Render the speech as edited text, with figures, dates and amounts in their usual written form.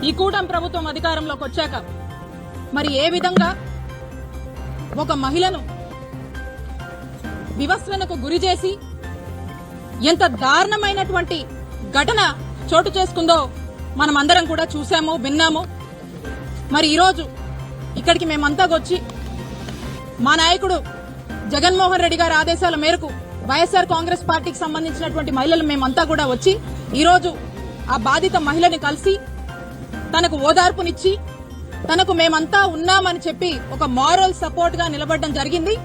ఈ కూటమి ప్రభుత్వం అధికారంలోకి వచ్చాక మరి ఏ విధంగా ఒక మహిళను వివస్వనకు గురి చేసి ఎంత దారుణమైనటువంటి ఘటన చోటు చేసుకుందో మనం అందరం కూడా చూసాము, విన్నాము. మరి ఈరోజు ఇక్కడికి మేమంతా వచ్చి మా నాయకుడు జగన్మోహన్ రెడ్డి గారి ఆదేశాల మేరకు వైఎస్ఆర్ కాంగ్రెస్ పార్టీకి సంబంధించినటువంటి మహిళలు మేమంతా కూడా వచ్చి ఈరోజు ఆ బాధిత మహిళని కలిసి తనకు ఓదార్పునిచ్చి తనకు మేమంతా ఉన్నామని చెప్పి ఒక మారల్ సపోర్ట్ గా నిలబడడం జరిగింది.